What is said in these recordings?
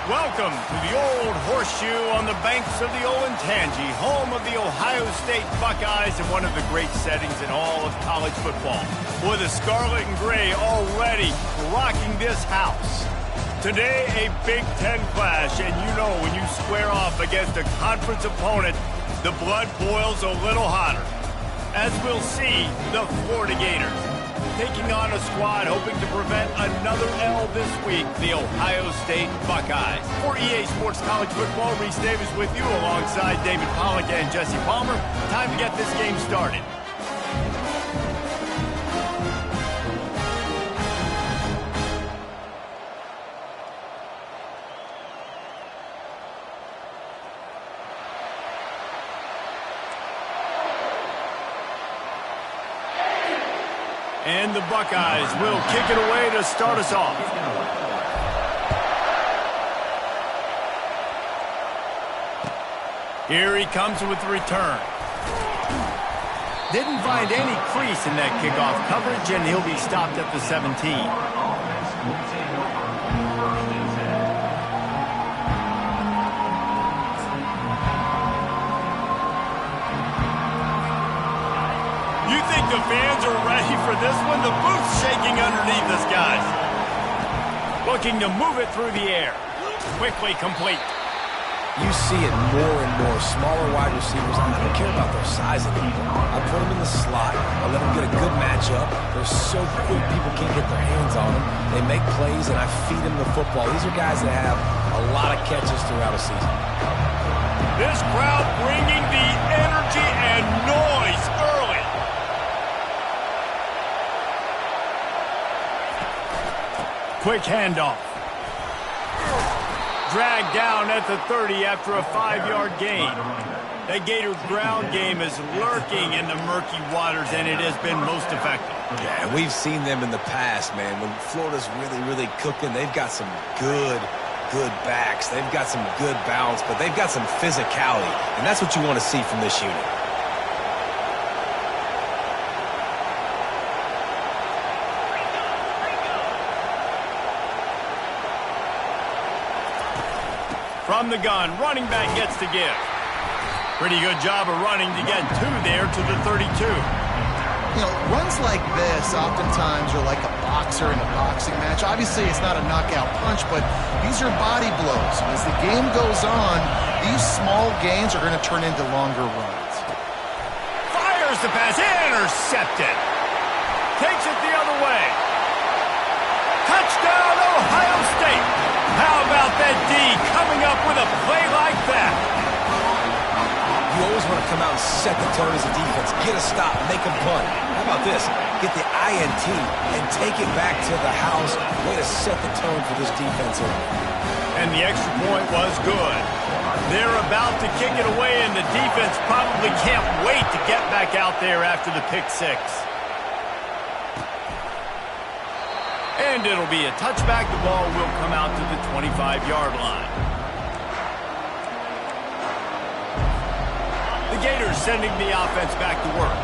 Welcome to the Old Horseshoe on the banks of the Olentangy, home of the Ohio State Buckeyes and one of the great settings in all of college football. Boy, the scarlet and gray already rocking this house. Today, a Big Ten clash, and you know when you square off against a conference opponent, the blood boils a little hotter. As we'll see, the Florida Gators taking on a squad hoping to prevent another L this week, the Ohio State Buckeyes. For EA Sports College Football, Reese Davis with you alongside David Pollack and Jesse Palmer. Time to get this game started. And the Buckeyes will kick it away to start us off. Here he comes with the return. Didn't find any crease in that kickoff coverage, and he'll be stopped at the 17. The fans are ready for this one. The booth's shaking underneath us, guys. Looking to move it through the air. Quickly complete. You see it more and more. Smaller wide receivers, I don't care about their size anymore. I put them in the slot. I let them get a good matchup. They're so quick, people can't get their hands on them. They make plays, and I feed them the football. These are guys that have a lot of catches throughout a season. This crowd bringing the energy and noise early. Quick handoff. Dragged down at the 30 after a 5-yard gain. The Gators' ground game is lurking in the murky waters, and it has been most effective. Yeah, we've seen them in the past, man. When Florida's really cooking, they've got some good backs. They've got some good balance, but they've got some physicality, and that's what you want to see from this unit. From the gun, running back gets to give. Pretty good job of running to get two there to the 32. You know, runs like this oftentimes are like a boxer in a boxing match. Obviously, it's not a knockout punch, but these are body blows. And as the game goes on, these small gains are going to turn into longer runs. Fires the pass, intercepted. Takes it the other way. Touchdown, Ohio State. How about that D coming up with a play like that? You always want to come out and set the tone as a defense. Get a stop, make a punt. How about this? Get the INT and take it back to the house. Way to set the tone for this defense. And the extra point was good. They're about to kick it away, and the defense probably can't wait to get back out there after the pick six. And it'll be a touchback. The ball will come out to the 25-yard line. The Gators sending the offense back to work.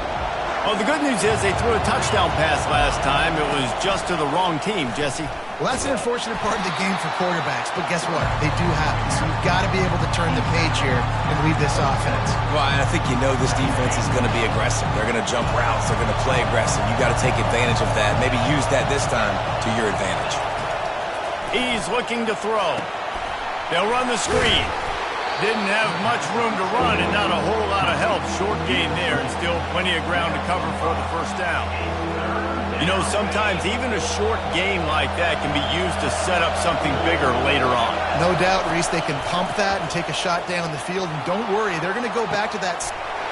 Well, the good news is they threw a touchdown pass last time. It was just to the wrong team, Jesse. Well, that's an unfortunate part of the game for quarterbacks, but guess what? They do happen, so you've got to be able to turn the page here and lead this offense. Well, and I think you know this defense is going to be aggressive. They're going to jump routes. They're going to play aggressive. You've got to take advantage of that. Maybe use that this time to your advantage. He's looking to throw. They'll run the screen. Didn't have much room to run and not a whole lot of help. Short gain there and still plenty of ground to cover for the first down. You know, sometimes even a short game like that can be used to set up something bigger later on. No doubt, Reese, they can pump that and take a shot down the field. And don't worry, they're going to go back to that.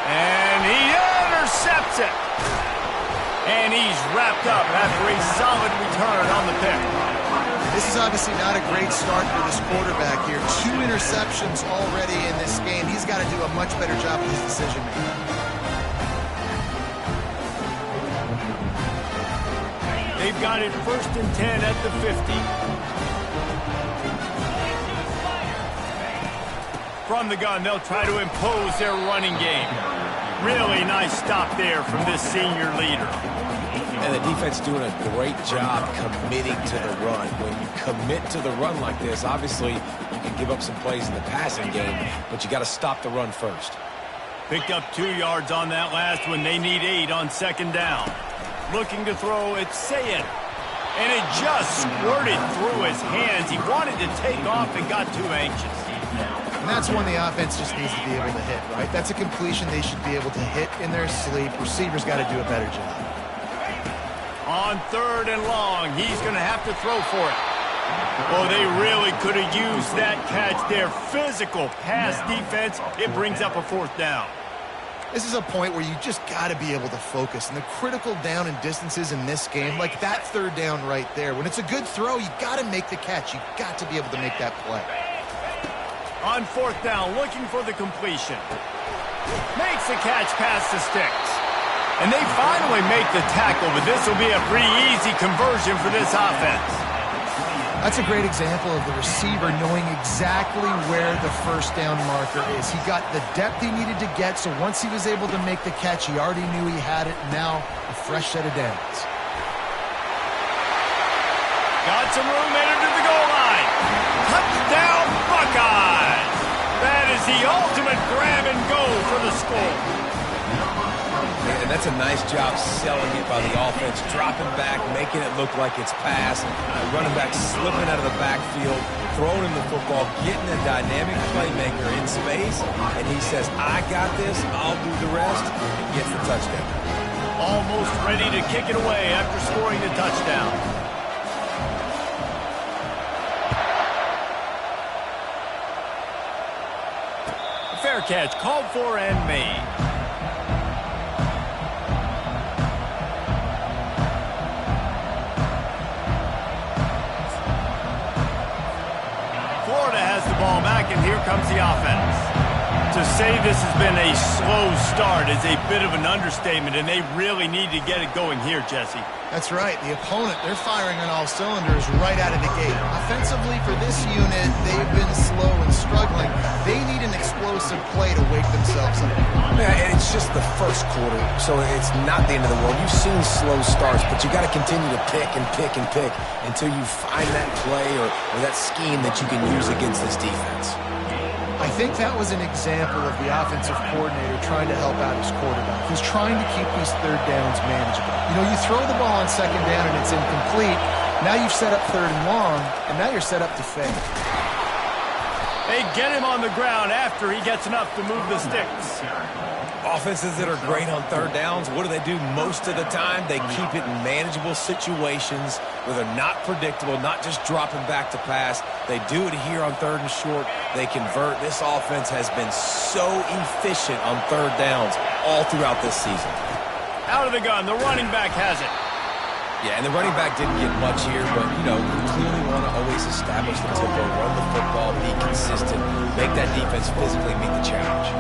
And he intercepts it. And he's wrapped up after a solid return on the pick. This is obviously not a great start for this quarterback here. 2 interceptions already in this game. He's got to do a much better job with his decision-making. They've got it 1st and 10 at the 50. From the gun, they'll try to impose their running game. Really nice stop there from this senior leader. And the defense doing a great job committing to the run. When you commit to the run like this, obviously you can give up some plays in the passing game, but you got to stop the run first. Picked up 2 yards on that last one. They need 8 on second down. Looking to throw, it's Sayed. And it just squirted through his hands. He wanted to take off and got too anxious. And that's one the offense just needs to be able to hit, right? That's a completion they should be able to hit in their sleep. Receivers got to do a better job. On 3rd and long, he's going to have to throw for it. Oh, they really could have used that catch. Their physical pass defense, it brings up a 4th down. This is a point where you just got to be able to focus. And the critical down and distances in this game, like that 3rd down right there, when it's a good throw, you got to make the catch. You got to be able to make that play. On 4th down, looking for the completion. Makes the catch past the sticks. And they finally make the tackle, but this will be a pretty easy conversion for this offense. That's a great example of the receiver knowing exactly where the 1st down marker is. He got the depth he needed to get, so once he was able to make the catch, he already knew he had it. Now, a fresh set of downs. Got some room, entered to the goal line. Touchdown, Buckeyes! That is the ultimate grab and go for the score. And that's a nice job selling it by the offense, dropping back, making it look like it's pass, running back slipping out of the backfield, throwing him the football, getting a dynamic playmaker in space, and he says, I got this, I'll do the rest, and gets the touchdown. Almost ready to kick it away after scoring the touchdown. A fair catch called for and made. Ball back, and here comes the offense. To say this has been a slow start is a bit of an understatement, and they really need to get it going here, Jesse. That's right. The opponent, they're firing on all cylinders right out of the gate. Offensively, for this unit, they've been slow and struggling. They need an explosive play to wake themselves up. Yeah, and it's just the first quarter, so it's not the end of the world. You've seen slow starts, but you got to continue to pick and pick and pick until you find that play or that scheme that you can use against this defense. I think that was an example of the offensive coordinator trying to help out his quarterback. He's trying to keep these 3rd downs manageable. You know, you throw the ball on 2nd down and it's incomplete. Now you've set up 3rd and long, and now you're set up to fail. They get him on the ground after he gets enough to move the sticks. Offenses that are great on 3rd downs, what do most of the time? They keep it in manageable situations where they're not predictable, not just dropping back to pass. They do it here on 3rd and short. They convert. This offense has been so efficient on 3rd downs all throughout this season. Out of the gun, the running back has it. Yeah, and the running back didn't get much here, but, you know, you clearly want to always establish the tempo, run the football, be consistent, make that defense physically meet the challenge.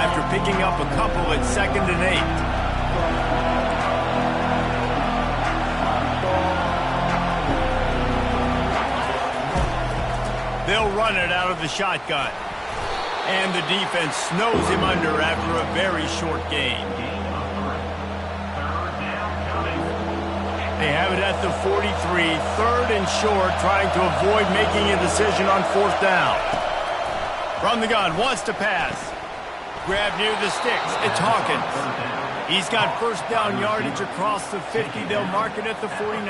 After picking up a couple at 2nd and 8. They'll run it out of the shotgun. And the defense snows him under after a very short gain. They have it at the 43, 3rd and short, trying to avoid making a decision on 4th down. From the gun, wants to pass. Grab near the sticks. It's Hawkins. He's got 1st down yardage across the 50. They'll mark it at the 49.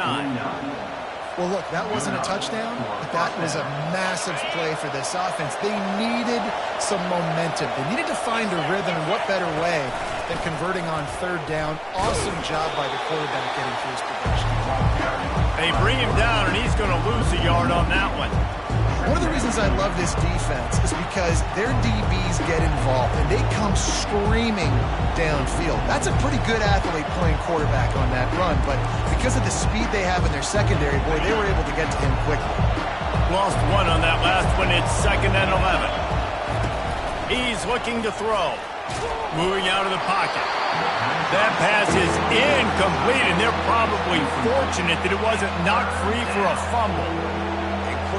Well, look, that wasn't a touchdown, but that was a massive play for this offense. They needed some momentum. They needed to find a rhythm, and what better way than converting on 3rd down. Awesome job by the quarterback getting through his progression. They bring him down, and he's going to lose a yard on that one. One of the reasons I love this defense is because their DBs get involved, and they come screaming downfield. That's a pretty good athlete playing quarterback on that run, but because of the speed they have in their secondary, boy, they were able to get to him quickly. Lost one on that last one. It's 2nd and 11. He's looking to throw. Moving out of the pocket. That pass is incomplete, and they're probably fortunate that it wasn't knocked free for a fumble.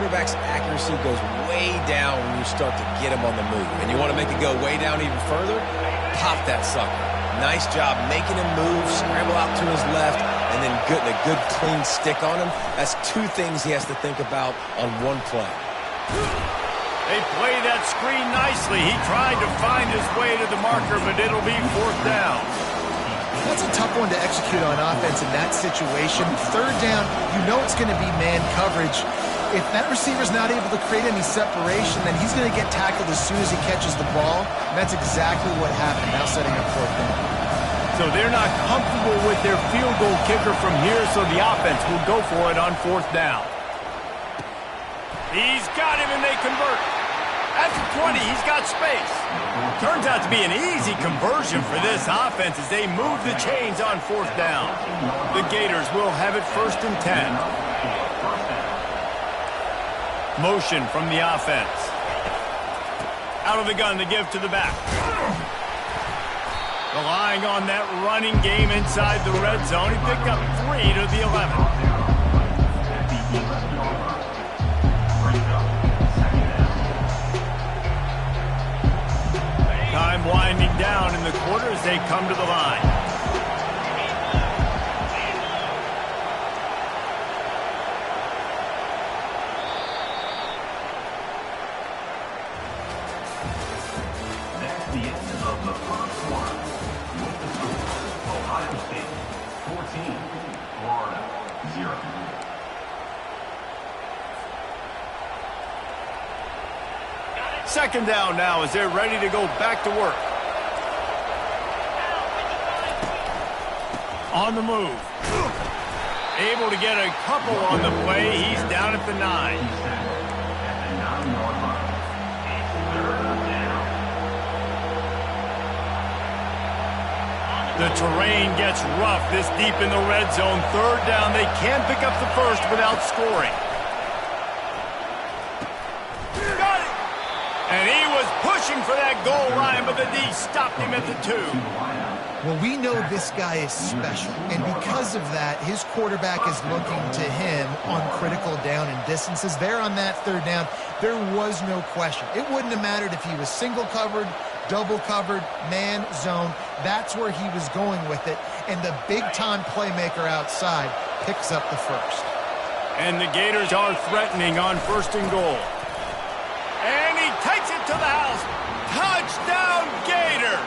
quarterback's accuracy goes way down when you start to get him on the move. And you want to make it go way down even further? Pop that sucker. Nice job making him move, scramble out to his left, and then getting a good clean stick on him. That's two things he has to think about on one play. They play that screen nicely. He tried to find his way to the marker, but it'll be 4th down. That's a tough one to execute on offense in that situation. 3rd down, you know it's going to be man coverage. If that receiver's not able to create any separation, then he's going to get tackled as soon as he catches the ball. And that's exactly what happened, now setting up 4th down. So they're not comfortable with their field goal kicker from here, so the offense will go for it on 4th down. He's got him, and they convert. At the 20, he's got space. Turns out to be an easy conversion for this offense as they move the chains on 4th down. The Gators will have it 1st and 10. Motion from the offense. Out of the gun to give to the back. Relying on that running game inside the red zone. He picked up 3 to the 11. Time winding down in the quarter as they come to the line. That's the end of the 1st quarter. With the score, Ohio State 14, Florida 0. Second down now as they're ready to go back to work. On the move. Able to get a couple on the play. He's down at the 9. The terrain gets rough this deep in the red zone. 3rd down. They can pick up the first without scoring. And he was pushing for that goal line, but the D stopped him at the 2. Well, we know this guy is special, and because of that, his quarterback is looking to him on critical down and distances. There on that 3rd down, there was no question. It wouldn't have mattered if he was single covered, double covered, man, zone. That's where he was going with it, and the big-time playmaker outside picks up the first. And the Gators are threatening on 1st and goal. And he takes it to the house. Touchdown, Gators!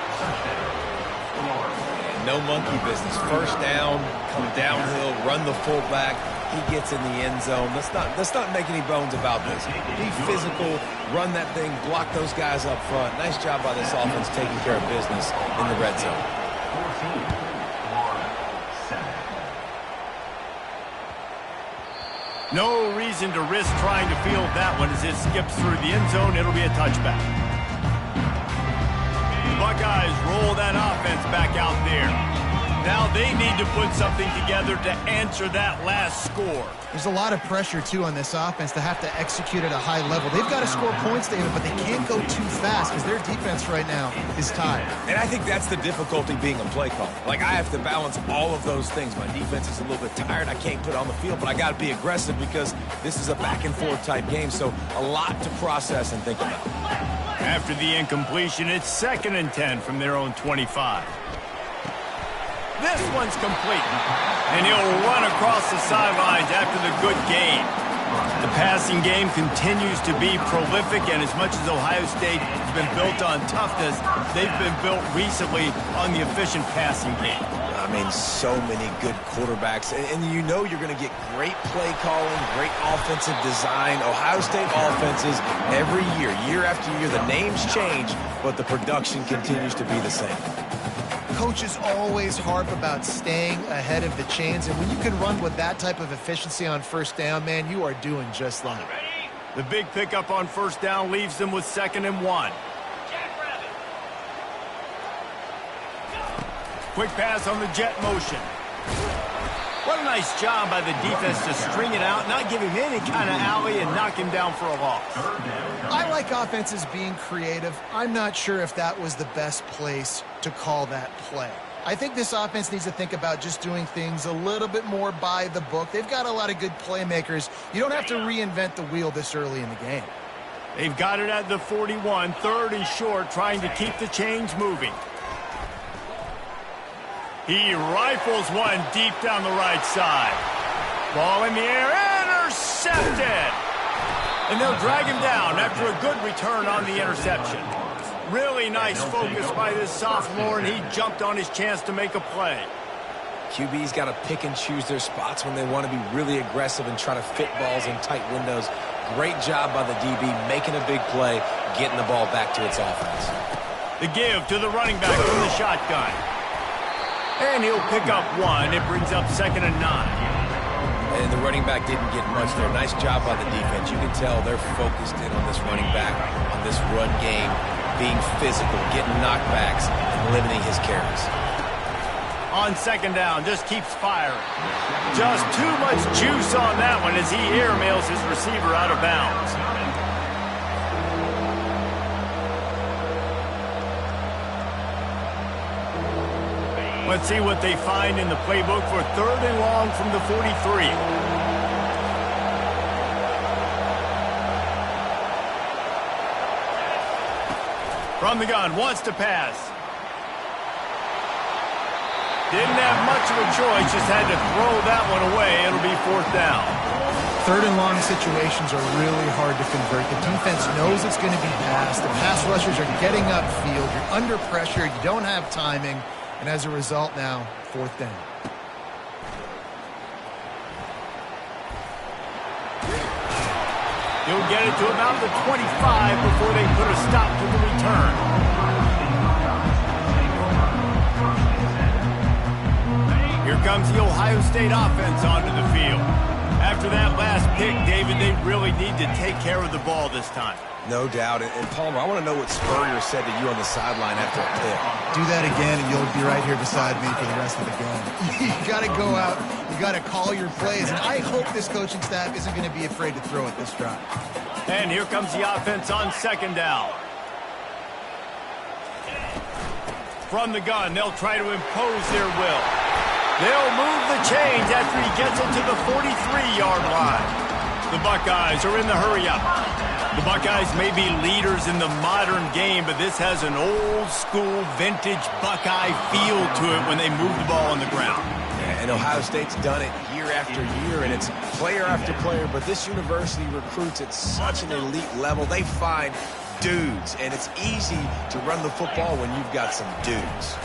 No monkey business. 1st down, come downhill, run the fullback. He gets in the end zone. Let's not make any bones about this. Be physical, run that thing, block those guys up front. Nice job by this offense taking care of business in the red zone. 14, Florida 7. No reason to risk trying to field that one as it skips through the end zone. It'll be a touchback. The Buckeyes roll that offense back out there. Now they need to put something together to answer that last score. There's a lot of pressure, too, on this offense to have to execute at a high level. They've got to score points, David, but they can't go too fast because their defense right now is tired. And I think that's the difficulty being a play caller. Like, I have to balance all of those things. My defense is a little bit tired. I can't put on the field, but I got to be aggressive because this is a back-and-forth type game, so a lot to process and think about. After the incompletion, it's 2nd and 10 from their own 25. This one's complete, and he'll run across the sidelines after the good game. The passing game continues to be prolific, and as much as Ohio State has been built on toughness, they've been built recently on the efficient passing game. I mean, so many good quarterbacks, and you know you're going to get great play calling, great offensive design. Ohio State offenses every year, year after year, the names change, but the production continues to be the same. Coaches always harp about staying ahead of the chains, and when you can run with that type of efficiency on 1st down, man, you are doing just that. The big pickup on 1st down leaves them with 2nd and 1. Quick pass on the jet motion. What a nice job by the defense to string it out, not give him any kind of alley, and knock him down for a loss. I like offenses being creative. I'm not sure if that was the best place to call that play. I think this offense needs to think about just doing things a little bit more by the book. They've got a lot of good playmakers. You don't have to reinvent the wheel this early in the game. They've got it at the 41, 3rd and short, trying to keep the chains moving. He rifles one deep down the right side. Ball in the air, intercepted! And they'll drag him down after a good return on the interception. Really nice focus by this sophomore, and he jumped on his chance to make a play. QB's got to pick and choose their spots when they want to be really aggressive and try to fit balls in tight windows. Great job by the DB making a big play, getting the ball back to its offense. The give to the running back from the shotgun. And he'll pick up one. It brings up 2nd and 9. And the running back didn't get much there. Nice job by the defense. You can tell they're focused in on this running back, on this run game, being physical, getting knockbacks, and limiting his carries. On 2nd down, just keeps firing. Just too much juice on that one as he airmails his receiver out of bounds. Let's see what they find in the playbook for 3rd and long from the 43. From the gun, wants to pass. Didn't have much of a choice, just had to throw that one away. It'll be 4th down. 3rd and long situations are really hard to convert. The defense knows it's going to be passed. The pass rushers are getting upfield. You're under pressure. You don't have timing. And as a result now, 4th down. He'll get it to about the 25 before they put a stop to the return. Here comes the Ohio State offense onto the field. After that last pick, David, they really need to take care of the ball this time. No doubt. And Palmer, I want to know what Spurrier said to you on the sideline after a pick. Do that again, and you'll be right here beside me for the rest of the game. You got to go out. You got to call your plays. And I hope this coaching staff isn't going to be afraid to throw it this drive. And here comes the offense on 2nd down. From the gun, they'll try to impose their will. They'll move the chains after he gets it to the 43-yard line. The Buckeyes are in the hurry-up. The Buckeyes may be leaders in the modern game, but this has an old-school, vintage Buckeye feel to it when they move the ball on the ground. Yeah, and Ohio State's done it year after year, and it's player after player, but this university recruits at such an elite level. They find dudes, and it's easy to run the football when you've got some dudes.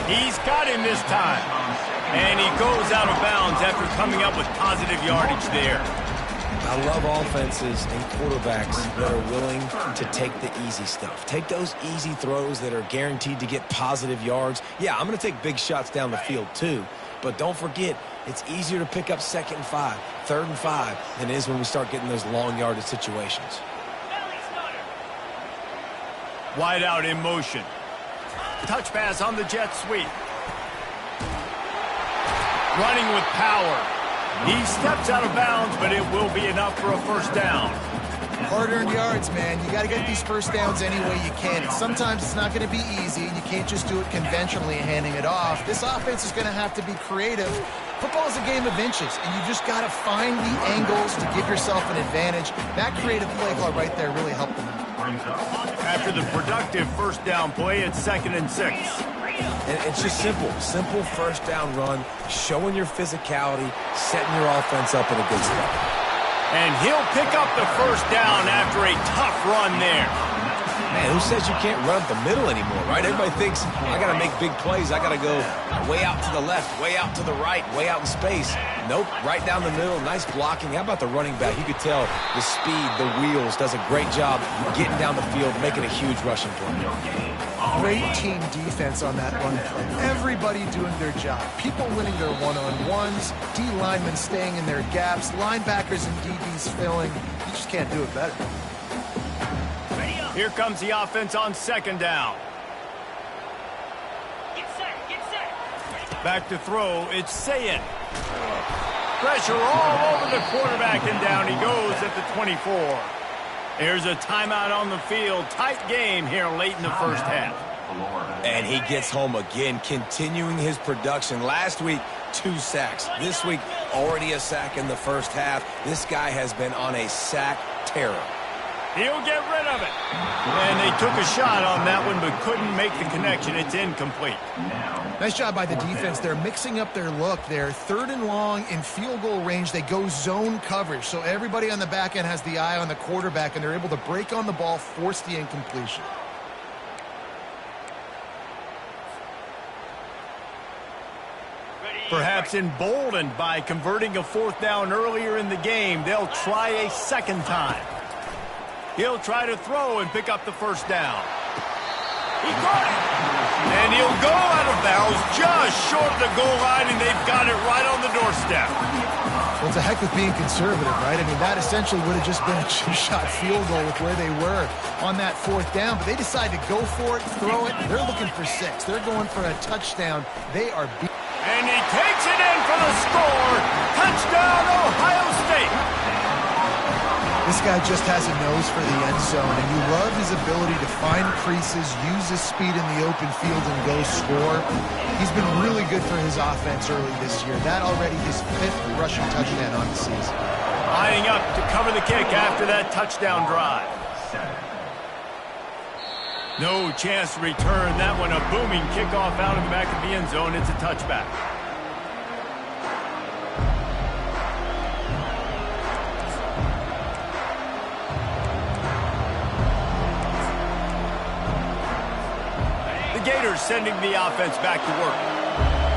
He's got him this time. And he goes out of bounds after coming up with positive yardage there. I love offenses and quarterbacks that are willing to take the easy stuff. Take those easy throws that are guaranteed to get positive yards. Yeah, I'm going to take big shots down the field too. But don't forget, it's easier to pick up 2nd and 5, 3rd and 5 than it is when we start getting those long yardage situations. Wide out in motion. Touch pass on the jet sweep. Running with power. He steps out of bounds, but it will be enough for a 1st down. Hard-earned yards, man. You got to get these 1st downs any way you can. And sometimes it's not going to be easy, and you can't just do it conventionally handing it off. This offense is going to have to be creative. Football is a game of inches, and you just got to find the angles to give yourself an advantage. That creative play call right there really helped them out. After the productive 1st down play, it's 2nd and 6. And it's just simple 1st down run, showing your physicality, setting your offense up in a good spot. And he'll pick up the 1st down after a tough run there. Man, who says you can't run up the middle anymore, right? Everybody thinks, I got to make big plays. I got to go way out to the left, way out to the right, way out in space. Nope, right down the middle, nice blocking. How about the running back? You could tell the speed, the wheels, does a great job getting down the field, making a huge rushing play. Great team defense on that run play. Everybody doing their job. People winning their one-on-ones, D linemen staying in their gaps, linebackers and DBs filling. You just can't do it better. Here comes the offense on 2nd down. Get set. Back to throw, it's Sayin. Pressure all over the quarterback, and down he goes at the 24. There's a timeout on the field. Tight game here late in the 1st half. Florida. And he gets home again, continuing his production. Last week, 2 sacks. This week, already a sack in the first half. This guy has been on a sack terror. He'll get rid of it. And they took a shot on that one, but couldn't make the connection. It's incomplete. Nice job by the defense. They're mixing up their look. They're 3rd and long in field goal range. They go zone coverage. So everybody on the back end has the eye on the quarterback, and they're able to break on the ball, force the incompletion. Perhaps emboldened by converting a 4th down earlier in the game, they'll try a second time. He'll try to throw and pick up the first down. He caught it! And he'll go out of bounds just short of the goal line, and they've got it right on the doorstep. Well, it's a heck with being conservative, right? I mean, that essentially would have just been a 2-shot field goal with where they were on that 4th down, but they decided to go for it, throw it. They're looking for 6. They're going for a touchdown. They are beat. And he takes it in for the score. Touchdown, Ohio State. This guy just has a nose for the end zone, and you love his ability to find creases, use his speed in the open field, and go score. He's been really good for his offense early this year. That already his 5th rushing touchdown on the season. Lining up to cover the kick after that touchdown drive. No chance to return that one. A booming kickoff out of the back of the end zone. It's a touchback. Gators sending the offense back to work.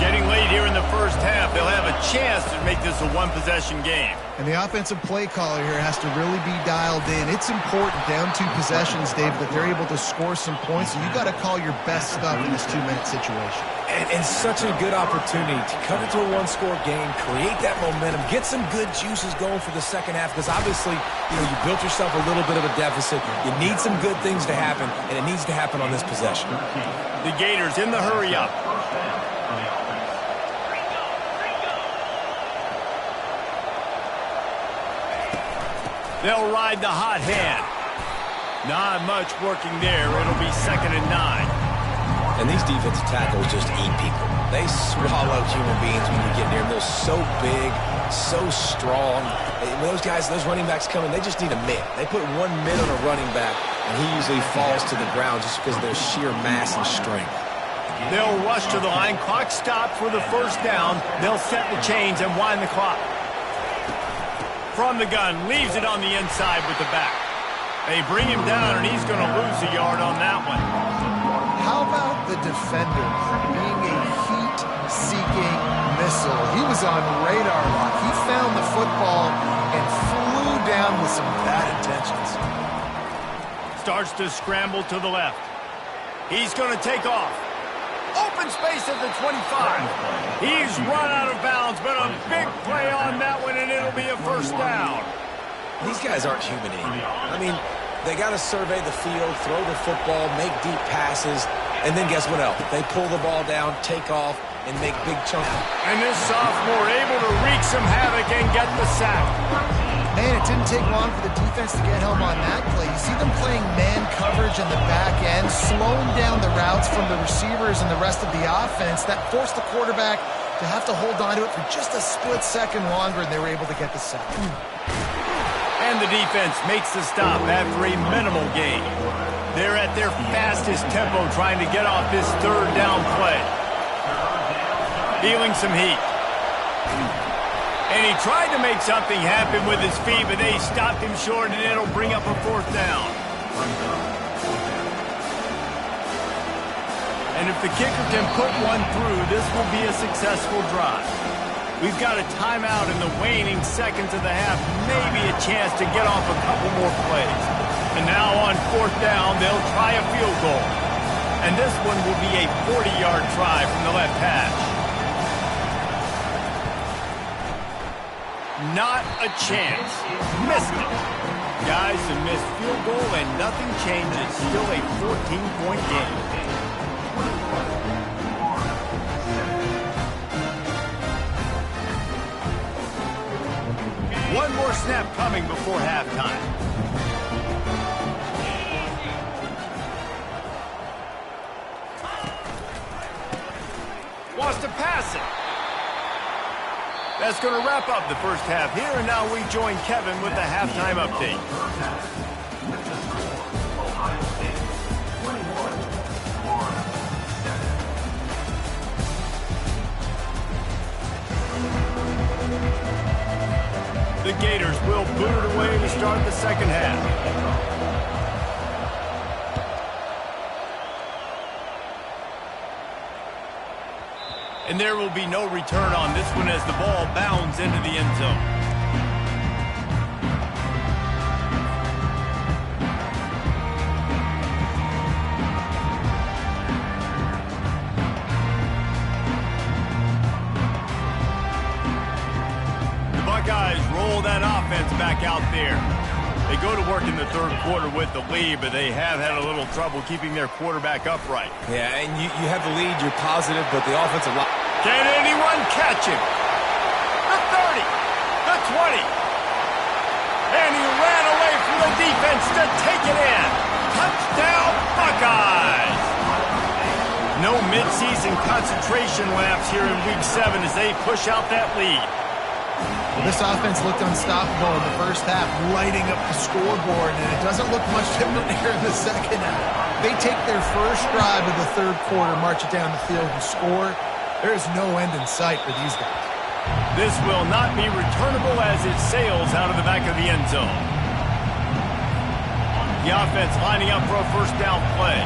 Getting late here in the first half, they'll have a chance to make this a 1-possession game. And the offensive play caller here has to really be dialed in. It's important down 2 possessions, Dave, that they're able to score some points. So you got to call your best stuff in this 2-minute situation. And such a good opportunity to cut it to a 1-score game, create that momentum, get some good juices going for the second half, because obviously, you built yourself a little bit of a deficit. You need some good things to happen, and it needs to happen on this possession. The Gators in the hurry up. They'll ride the hot hand. Not much working there. It'll be 2nd and 9. And these defensive tackles just eat people. They swallow human beings when you get near them. They're so big, so strong. When those guys, those running backs come in, they just need a mid. They put 1 mid on a running back, and he usually falls to the ground just because of their sheer mass and strength. They'll rush to the line. Clock stopped for the first down. They'll set the chains and wind the clock. From the gun, leaves it on the inside with the back. They bring him down, and he's going to lose a yard on that one. How about the defender being a heat-seeking missile? He was on radar lock. He found the football and flew down with some bad intentions. Starts to scramble to the left. He's going to take off. Open space at the 25. He's run out of bounds, but a big play on that one, and it'll be a first down. These guys aren't human anymore. I mean, they got to survey the field, throw the football, make deep passes, and then guess what else? They pull the ball down, take off, and make big chunks. And this sophomore able to wreak some havoc and get the sack. Man, it didn't take long for the defense to get home on that play. You see them playing man coverage in the back end, slowing down the routes from the receivers and the rest of the offense. That forced the quarterback to have to hold on to it for just a split second longer, and they were able to get the sack. And the defense makes the stop after a minimal gain. They're at their fastest tempo trying to get off this 3rd down play. Feeling some heat. And he tried to make something happen with his feet, but they stopped him short, and it'll bring up a 4th down. And if the kicker can put one through, this will be a successful drive. We've got a timeout in the waning seconds of the half, maybe a chance to get off a couple more plays. And now on 4th down, they'll try a field goal. And this one will be a 40-yard try from the left hash. Not a chance. Missed it. Guys, a missed field goal and nothing changes. Still a 14-point game. One more snap coming before halftime. to pass it. That's going to wrap up the first half here, and now we join Kevin with the halftime update. The Gators will boot it away to start the second half. And there will be no return on this one as the ball bounds into the end zone. The Buckeyes roll that offense back out there. They go to work in the third quarter with the lead, but they have had a little trouble keeping their quarterback upright. Yeah, and you have the lead, you're positive, but the offensive line... Can anyone catch him? The 30, the 20. And he ran away from the defense to take it in. Touchdown, Buckeyes! No midseason concentration lapse here in Week 7 as they push out that lead. Well, this offense looked unstoppable in the first half, lighting up the scoreboard, and it doesn't look much different here in the second half. They take their first drive of the third quarter, march it down the field, and score. There's no end in sight for these guys. This will not be returnable as it sails out of the back of the end zone. The offense lining up for a first down play.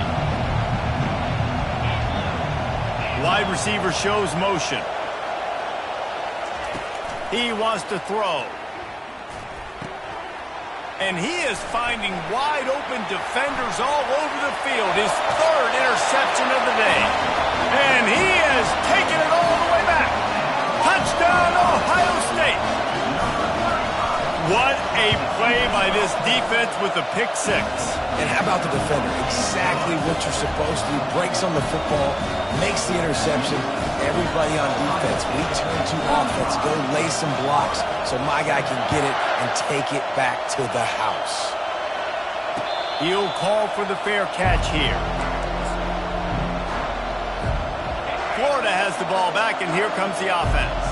Wide receiver shows motion. He wants to throw. And he is finding wide open defenders all over the field. His third interception of the day. And he is taking it all the way back. Touchdown, Ohio State. What a play by this defense with the pick six. And how about the defender? Exactly what you're supposed to do. Breaks on the football, makes the interception. Everybody on defense, we turn to offense. Go lay some blocks so my guy can get it and take it back to the house. He'll call for the fair catch here. Florida has the ball back, and here comes the offense.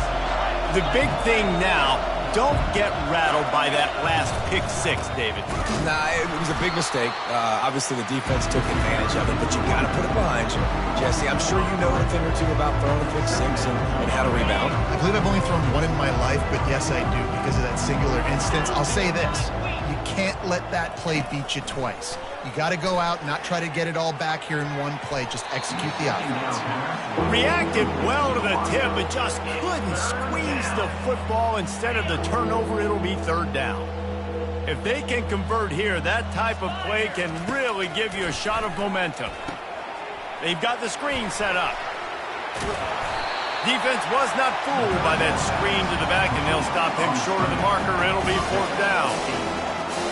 The big thing now, don't get rattled by that last pick six, David. Nah, it was a big mistake. Obviously, the defense took advantage of it, but you got to put it behind you. Jesse, I'm sure you know a thing or two about throwing a pick six and how to rebound. I believe I've only thrown one in my life, but yes, I do because of that singular instance. I'll say this. You can't let that play beat you twice. You got to go out and not try to get it all back here in one play. Just execute the offense. Reacted well to the tip, but just couldn't squeeze the football. Instead of the turnover, it'll be third down. If they can convert here, that type of play can really give you a shot of momentum. They've got the screen set up. Defense was not fooled by that screen to the back, and they'll stop him short of the marker. It'll be fourth down.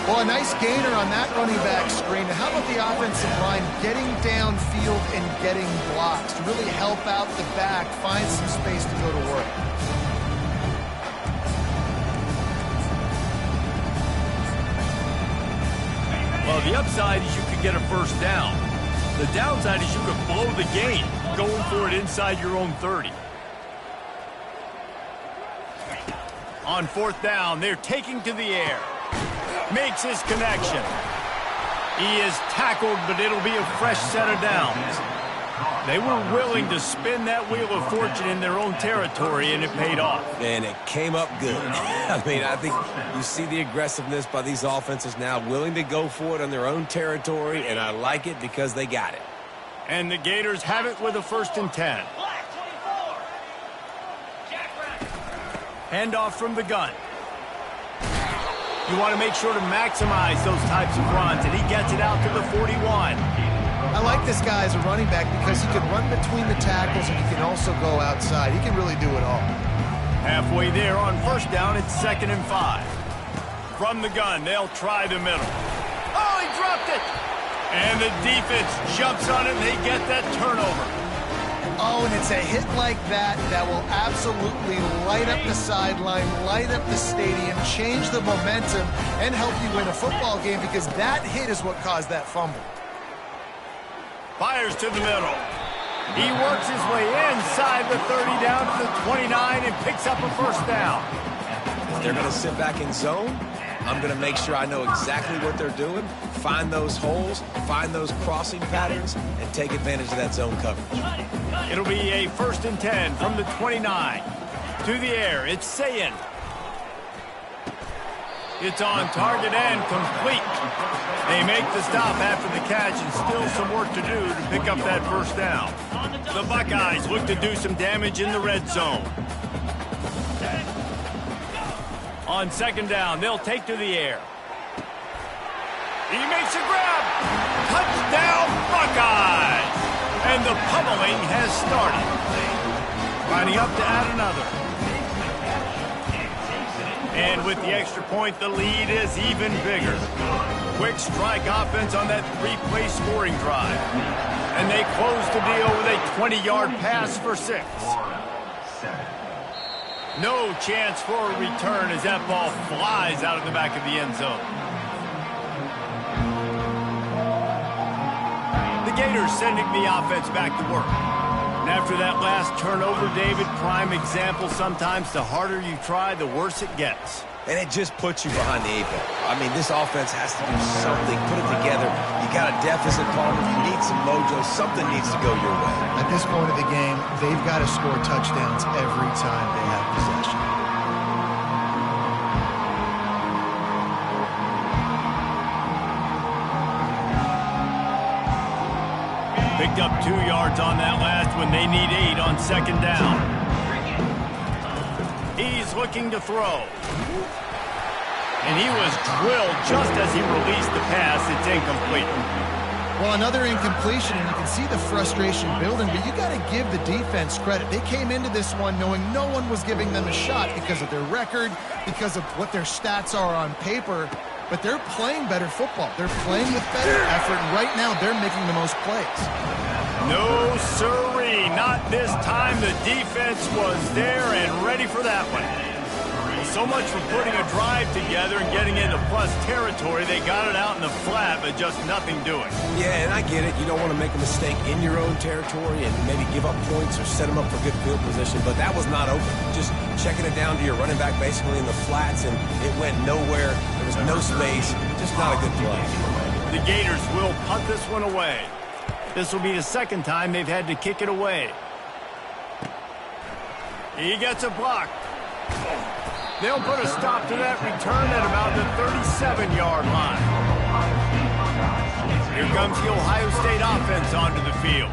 Well, a nice gainer on that running back screen. How about the offensive line getting downfield and getting blocks to really help out the back, find some space to go to work? Well, the upside is you could get a first down. The downside is you could blow the game going for it inside your own 30. On fourth down, they're taking to the air. Makes his connection. He is tackled, but it'll be a fresh set of downs. They were willing to spin that wheel of fortune in their own territory, and it paid off. And it came up good. I mean, I think you see the aggressiveness by these offenses now, willing to go for it on their own territory, and I like it because they got it. And the Gators have it with a 1st and 10. Handoff from the gun. You want to make sure to maximize those types of runs, and he gets it out to the 41. I like this guy as a running back because he can run between the tackles and he can also go outside. He can really do it all. Halfway there on first down, it's 2nd and 5. From the gun, they'll try the middle. Oh, he dropped it! And the defense jumps on it, and they get that turnover. Oh, and it's a hit like that that will absolutely light up the sideline, light up the stadium, change the momentum, and help you win a football game because that hit is what caused that fumble. Fires to the middle. He works his way inside the 30 down to the 29 and picks up a first down. If they're going to sit back in zone, I'm going to make sure I know exactly what they're doing, find those holes, find those crossing patterns, and take advantage of that zone coverage. It'll be a 1st and 10 from the 29. To the air, it's Sayin. It's on target and complete. They make the stop after the catch and still some work to do to pick up that first down. The Buckeyes look to do some damage in the red zone. On 2nd down, they'll take to the air. He makes a grab. Touchdown, Buckeyes! And the pummeling has started. Lining up to add another. And with the extra point, the lead is even bigger. Quick strike offense on that 3-play scoring drive. And they close the deal with a 20-yard pass for 6. No chance for a return as that ball flies out of the back of the end zone. The Gators sending the offense back to work. And after that last turnover, David, prime example, sometimes the harder you try, the worse it gets. And it just puts you behind the 8 ball. I mean, this offense has to do something, put it together. You got a deficit, Palmer. You need some mojo. Something needs to go your way. At this point of the game, they've got to score touchdowns every time they have possession. Picked up 2 yards on that last when they need 8 on 2nd down. He's looking to throw. And he was drilled just as he released the pass. It's incomplete. Well, another incompletion, and you can see the frustration building, but you got to give the defense credit. They came into this one knowing no one was giving them a shot because of their record, because of what their stats are on paper, but they're playing better football. They're playing with better effort, and right now they're making the most plays. No siree, not this time. The defense was there and ready for that one. Well, so much for putting a drive together and getting into plus territory. They got it out in the flat, but just nothing doing. Yeah, and I get it. You don't want to make a mistake in your own territory and maybe give up points or set them up for good field position, but that was not open. Just checking it down to your running back basically in the flats, and it went nowhere. There was no space. Just not a good play. The Gators will punt this one away. This will be the 2nd time they've had to kick it away. He gets a block. They'll put a stop to that return at about the 37-yard line. Here comes the Ohio State offense onto the field.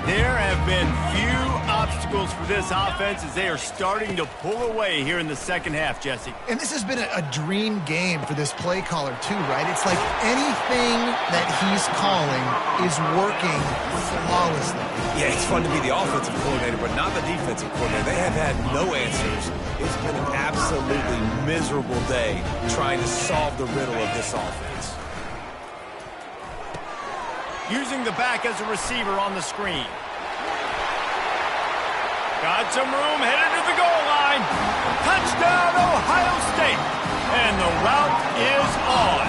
There have been few obstacles for this offense as they are starting to pull away here in the 2nd half, Jesse. And this has been a dream game for this play caller too, right? It's like anything that he's calling is working flawlessly. Yeah, it's fun to be the offensive coordinator, but not the defensive coordinator. They have had no answers. It's been an absolutely miserable day trying to solve the riddle of this offense. Using the back as a receiver on the screen. Got some room, headed to the goal line. Touchdown, Ohio State. And the route is on.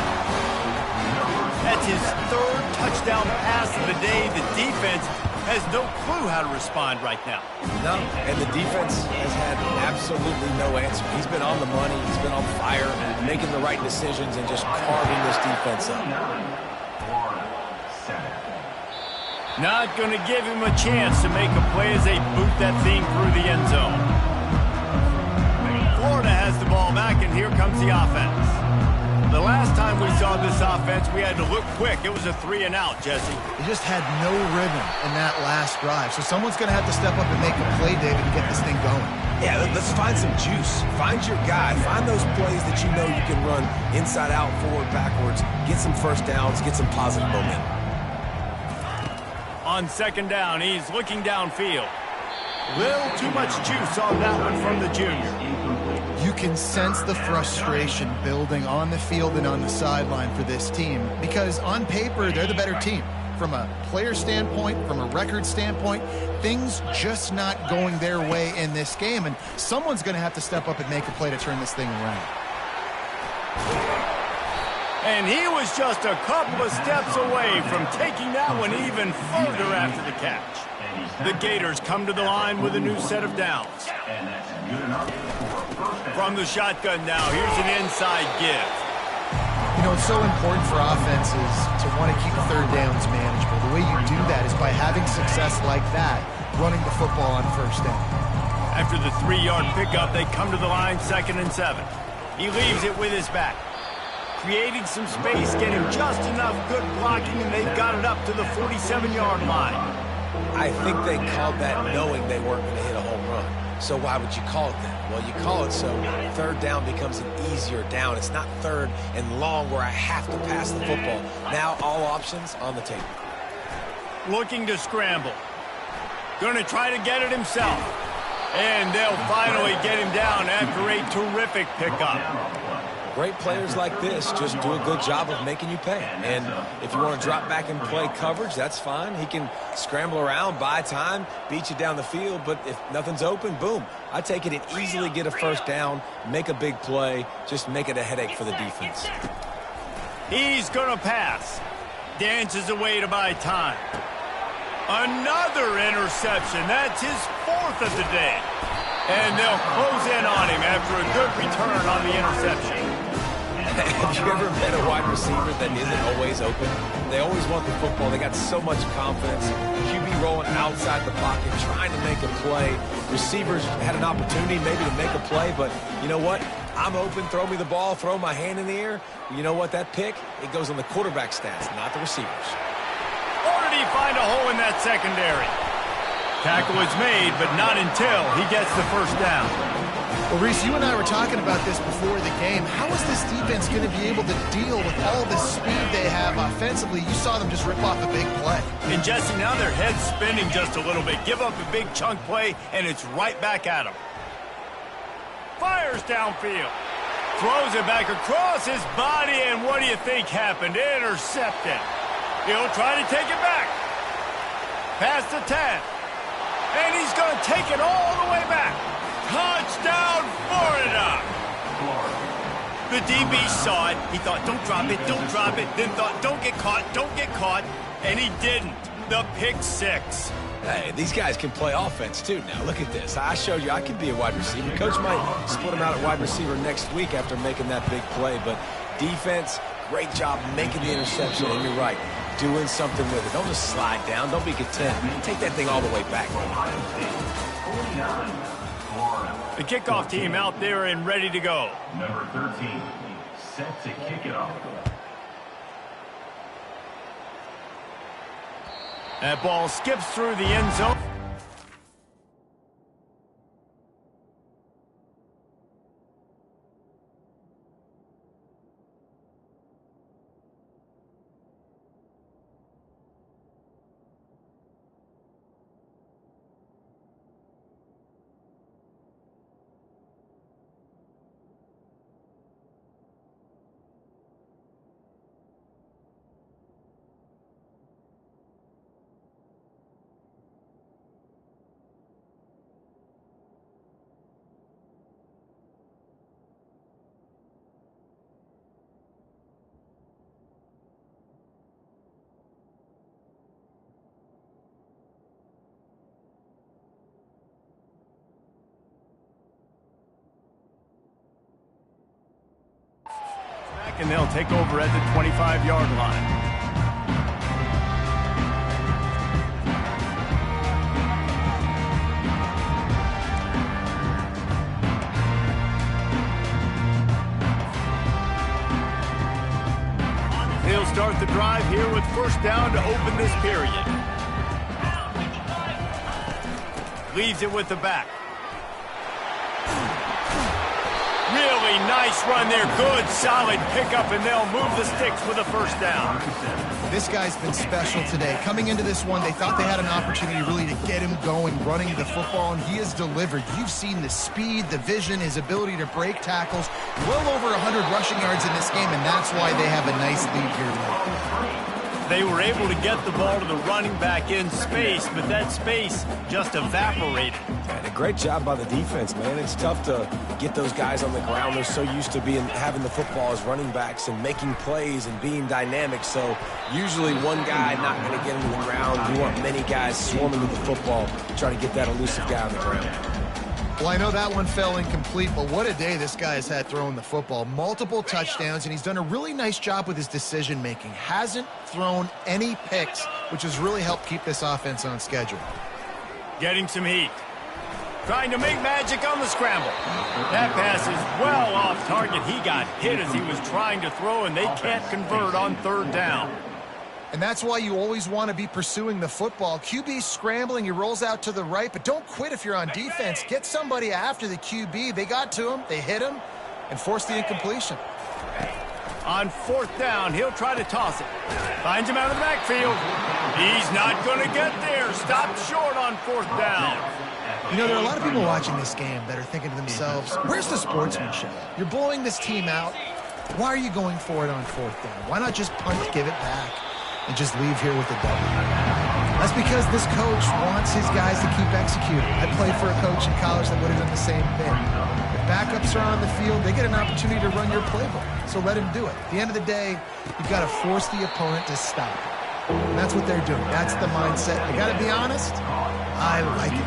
That's his 3rd touchdown pass of the day. The defense has no clue how to respond right now. No, and the defense has had absolutely no answer. He's been on the money. He's been on fire, making the right decisions and just carving this defense up. Not going to give him a chance to make a play as they boot that thing through the end zone. Florida has the ball back, and here comes the offense. The last time we saw this offense, we had to look quick. It was a 3-and-out, Jesse. They just had no rhythm in that last drive. So someone's going to have to step up and make a play, David, and get this thing going. Yeah, let's find some juice. Find your guy. Find those plays that you know you can run inside out, forward, backwards. Get some first downs. Get some positive momentum. On 2nd down, he's looking downfield. Little too much juice on that one from the junior. You can sense the frustration building on the field and on the sideline for this team because on paper, they're the better team. From a player standpoint, from a record standpoint, things just not going their way in this game, and someone's going to have to step up and make a play to turn this thing around. And he was just a couple of steps away from taking that one even further after the catch. The Gators come to the line with a new set of downs. From the shotgun now, here's an inside give. You know, it's so important for offenses to want to keep third downs manageable. The way you do that is by having success like that, running the football on first down. After the 3-yard pickup, they come to the line 2nd and 7. He leaves it with his back. Creating some space, getting just enough good blocking, and they've got it up to the 47-yard line. I think they called that knowing they weren't going to hit a home run. So why would you call it that? Well, you call it so third down becomes an easier down. It's not third and long where I have to pass the football. Now all options on the table. Looking to scramble. Going to try to get it himself. And they'll finally get him down after a terrific pickup. Great players like this just do a good job of making you pay. And if you want to drop back and play coverage, that's fine. He can scramble around, buy time, beat you down the field. But if nothing's open, boom. I take it and easily get a first down, make a big play, just make it a headache for the defense. He's going to pass. Dances away to buy time. Another interception. That's his 4th of the day. And they'll close in on him after a good return on the interception. Have you ever met a wide receiver that isn't always open? They always want the football. They got so much confidence. QB rolling outside the pocket, trying to make a play. Receivers had an opportunity maybe to make a play, but you know what? I'm open, throw me the ball, throw my hand in the air. You know what? That pick, it goes on the quarterback stats, not the receivers. Or did he find a hole in that secondary? Tackle is made, but not until he gets the first down. Well, Reese, you and I were talking about this before the game. How is this defense going to be able to deal with all the speed they have offensively? You saw them just rip off a big play. And Jesse, now their head's spinning just a little bit. Give up a big chunk play, and it's right back at him. Fires downfield. Throws it back across his body, and what do you think happened? Intercepted. He'll try to take it back. Past the 10. And he's going to take it all the way back. Touchdown, Florida! The DB saw it. He thought, don't drop it, don't drop it. Then thought, don't get caught. And he didn't. The pick 6. Hey, these guys can play offense, too. Now, look at this. I showed you I can be a wide receiver. Coach might split him out at wide receiver next week after making that big play. But defense, great job making the interception. And you're right, doing something with it. Don't just slide down. Don't be content. Take that thing all the way back. The kickoff team out there and ready to go. Number 13, set to kick it off. That ball skips through the end zone. And they'll take over at the 25-yard line. He'll start the drive here with first down to open this period. Leaves it with the back. Really nice run there. Good, solid pickup, and they'll move the sticks with a first down. This guy's been special today. Coming into this one, they thought they had an opportunity really to get him going, running the football, and he has delivered. You've seen the speed, the vision, his ability to break tackles. Well over 100 rushing yards in this game, and that's why they have a nice lead here tonight. They were able to get the ball to the running back in space, but that space just evaporated. And a great job by the defense, man. It's tough to get those guys on the ground. They're so used to having the football as running backs and making plays and being dynamic. So usually one guy not going to get into the ground. You want many guys swarming with the football to try to get that elusive guy on the ground. Well, I know that one fell incomplete, but what a day this guy has had throwing the football. Multiple touchdowns, and he's done a really nice job with his decision-making. Hasn't thrown any picks, which has really helped keep this offense on schedule. Getting some heat. Trying to make magic on the scramble. That pass is well off target. He got hit as he was trying to throw, and they can't convert on third down. And that's why you always want to be pursuing the football. QB's scrambling, he rolls out to the right, but don't quit if you're on defense. Get somebody after the QB. They got to him, they hit him, and forced the incompletion. On fourth down, he'll try to toss it. Finds him out of the backfield. He's not going to get there. Stopped short on fourth down. You know, there are a lot of people watching this game that are thinking to themselves, where's the sportsmanship? You're blowing this team out. Why are you going for it on fourth down? Why not just punt, give it back, and just leave here with a W? That's because this coach wants his guys to keep executing. I played for a coach in college that would have done the same thing. If backups are on the field, they get an opportunity to run your playbook, so let him do it. At the end of the day, you've got to force the opponent to stop. And that's what they're doing. That's the mindset. I got to be honest, I like it.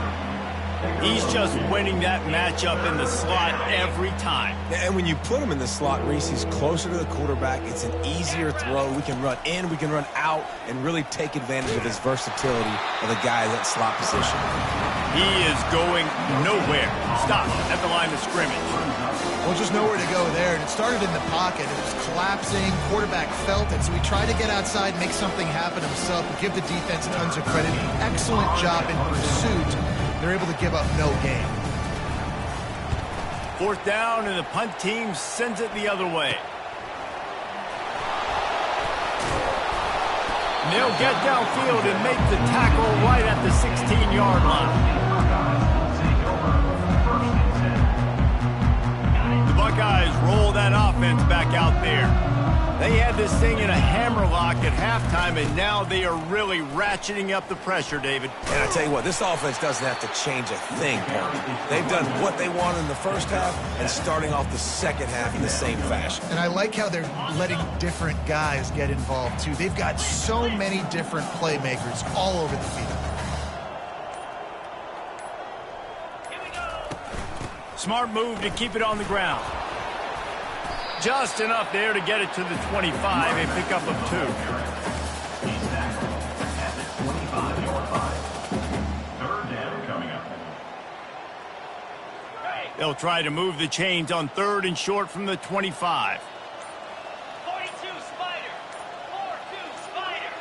He's just winning that matchup in the slot every time. And when you put him in the slot, Reese, he's closer to the quarterback. It's an easier throw. We can run in, we can run out, and really take advantage of his versatility of the guy in that slot position. He is going nowhere. Stop at the line of scrimmage. Well, just nowhere to go there. And it started in the pocket. It was collapsing. Quarterback felt it, so he tried to get outside, make something happen himself, but give the defense tons of credit. Excellent job in pursuit. They're able to give up no gain. Fourth down, and the punt team sends it the other way. And they'll get downfield and make the tackle right at the 16-yard line. The Buckeyes roll that offense back out there. They had this thing in a hammerlock at halftime, and now they are really ratcheting up the pressure, David. And I tell you what, this offense doesn't have to change a thing, Paul. They've done what they wanted in the first half and starting off the second half in the same fashion. And I like how they're letting different guys get involved, too. They've got so many different playmakers all over the field. Smart move to keep it on the ground. Just enough there to get it to the 25, a pickup of 2. He's tackled at the 25-yard line. Third down coming up. They'll try to move the chains on third and short from the 25. 42 Spider. 4-2 Spider.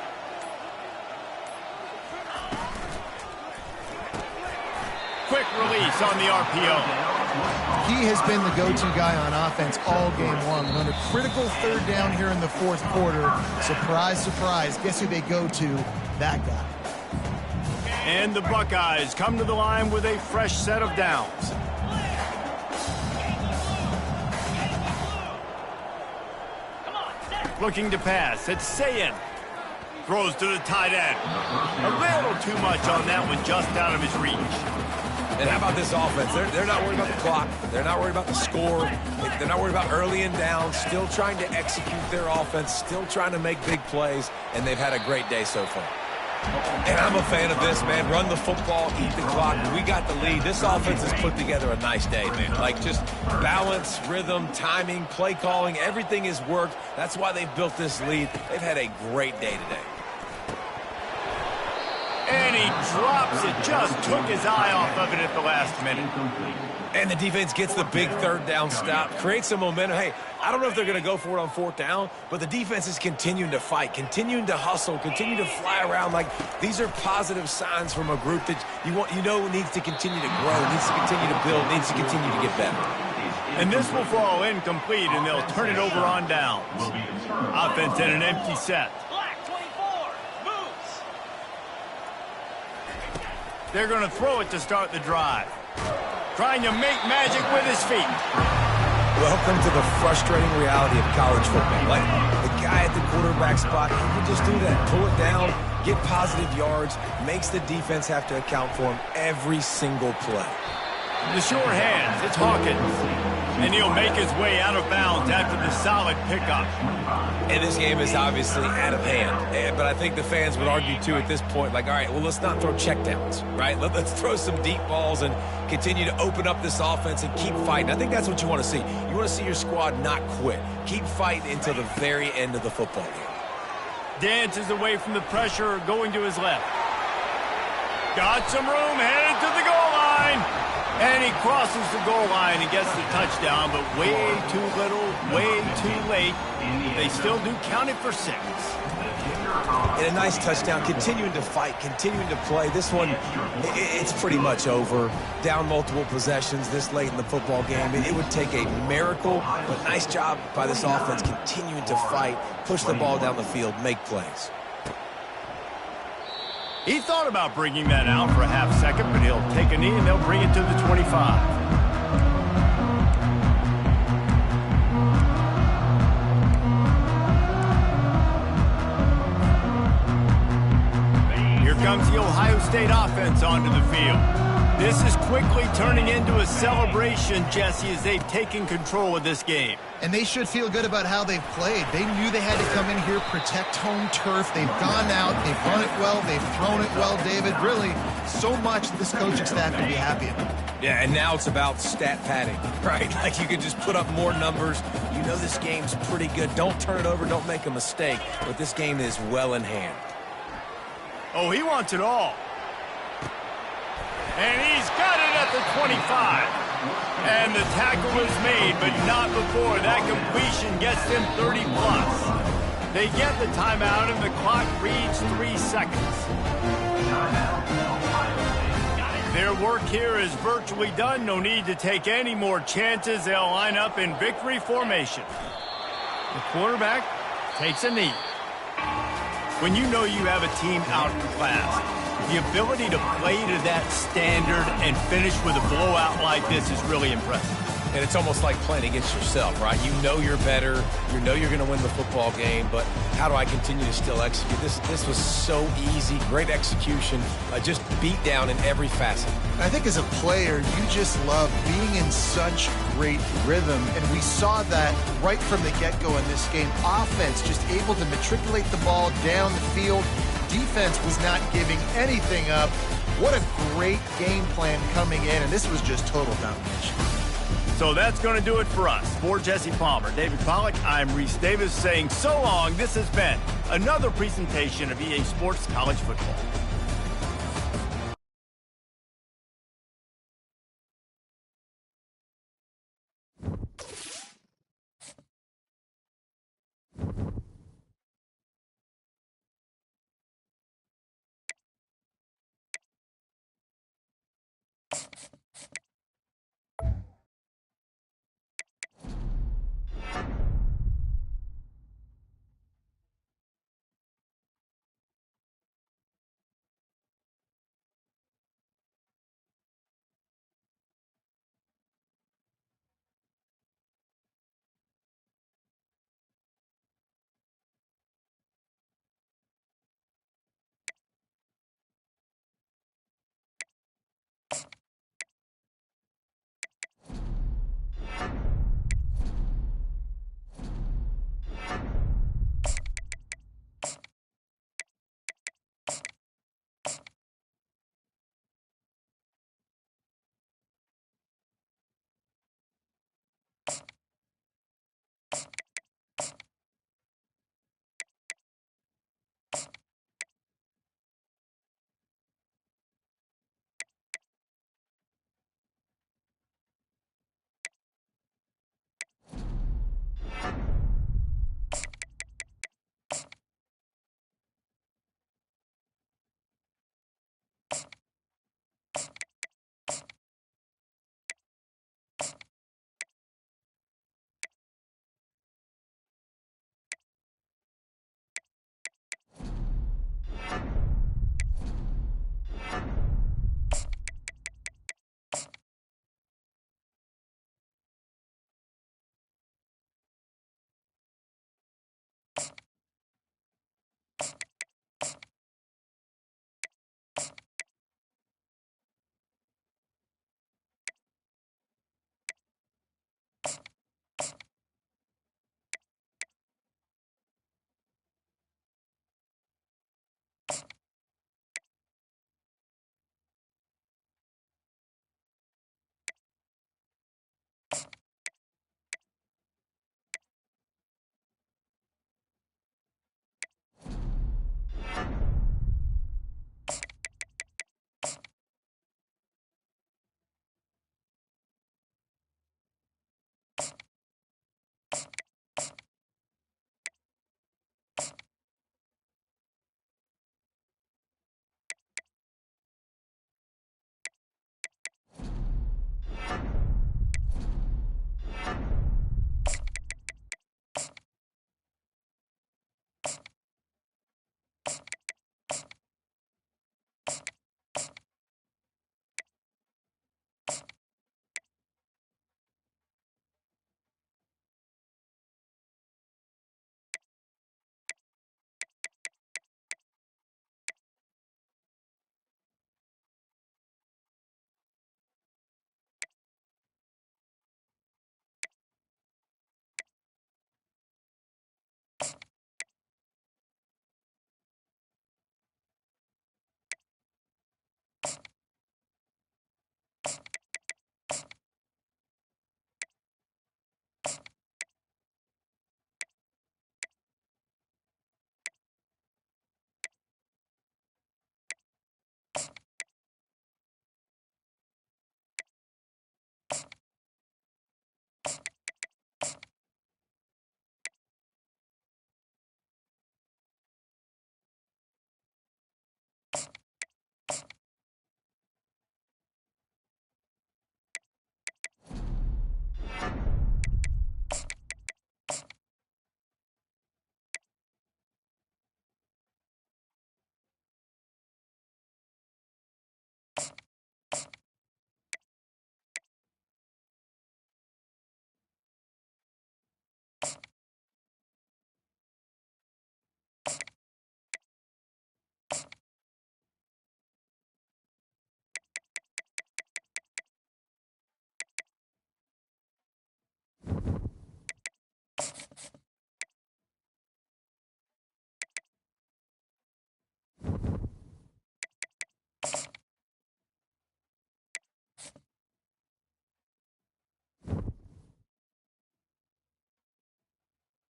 Quick release on the RPO. He has been the go-to guy on offense all game long. On a critical third down here in the fourth quarter, surprise, surprise, guess who they go to? That guy. And the Buckeyes come to the line with a fresh set of downs. Looking to pass. It's Sayin. Throws to the tight end. A little too much on that one, just out of his reach. And how about this offense? They're not worried about the clock. They're not worried about the score. They're not worried about early and down. Still trying to execute their offense. Still trying to make big plays. And they've had a great day so far. And I'm a fan of this, man. Run the football, eat the clock. We got the lead. This offense has put together a nice day, man. Like just balance, rhythm, timing, play calling. Everything has worked. That's why they've built this lead. They've had a great day today. And he drops it. Just took his eye off of it at the last minute. And the defense gets the big third down stop. Creates some momentum. Hey, I don't know if they're going to go for it on fourth down, but the defense is continuing to fight, continuing to hustle, continue to fly around. Like, these are positive signs from a group that you know needs to continue to grow, needs to continue to build, needs to continue to get better. And this will fall incomplete, and they'll turn it over on downs. Offense in an empty set. They're going to throw it to start the drive. Trying to make magic with his feet. Welcome to the frustrating reality of college football. Like, guy at the quarterback spot, he can just do that. Pull it down, get positive yards, makes the defense have to account for him every single play. The short hands, it's Hawkins. And he'll make his way out of bounds after the solid pickup. And this game is obviously out of hand. But I think the fans would argue, too, at this point, like, all right, well, let's not throw checkdowns, right? Let's throw some deep balls and continue to open up this offense and keep fighting. I think that's what you want to see. You want to see your squad not quit. Keep fighting until the very end of the football game. Dances away from the pressure, going to his left. Got some room, headed to the goal line. And he crosses the goal line and gets the touchdown, but way too little, way too late. They still do count it for 6. And a nice touchdown, continuing to fight, continuing to play. This one, it's pretty much over. Down multiple possessions this late in the football game. It would take a miracle, but nice job by this offense continuing to fight, push the ball down the field, make plays. He thought about bringing that out for a half second, but he'll take a knee and they'll bring it to the 25. Here comes the Ohio State offense onto the field. This is quickly turning into a celebration, Jesse, as they've taken control of this game. And they should feel good about how they've played. They knew they had to come in here, protect home turf. They've gone out, they've run it well, they've thrown it well, David. Really, so much this coaching staff can be happy about. Yeah, and now it's about stat padding, right? Like you can just put up more numbers. You know this game's pretty good. Don't turn it over, don't make a mistake. But this game is well in hand. Oh, he wants it all. And he's got it at the 25. And the tackle is made, but not before that completion gets them 30+. They get the timeout, and the clock reads 3 seconds. Their work here is virtually done. No need to take any more chances. They'll line up in victory formation. The quarterback takes a knee. When you know you have a team outclassed, the ability to play to that standard and finish with a blowout like this is really impressive. And it's almost like playing against yourself, right? You know you're better. You know you're going to win the football game, but how do I continue to still execute? This was so easy. Great execution. Just beat down in every facet. I think as a player, you just love being in such great rhythm, and we saw that right from the get-go in this game. Offense just able to matriculate the ball down the field. Defense was not giving anything up. What a great game plan coming in, and this was just total domination. So that's going to do it for us. For Jesse Palmer, David Pollack, I'm Reese Davis saying so long. This has been another presentation of EA Sports College Football.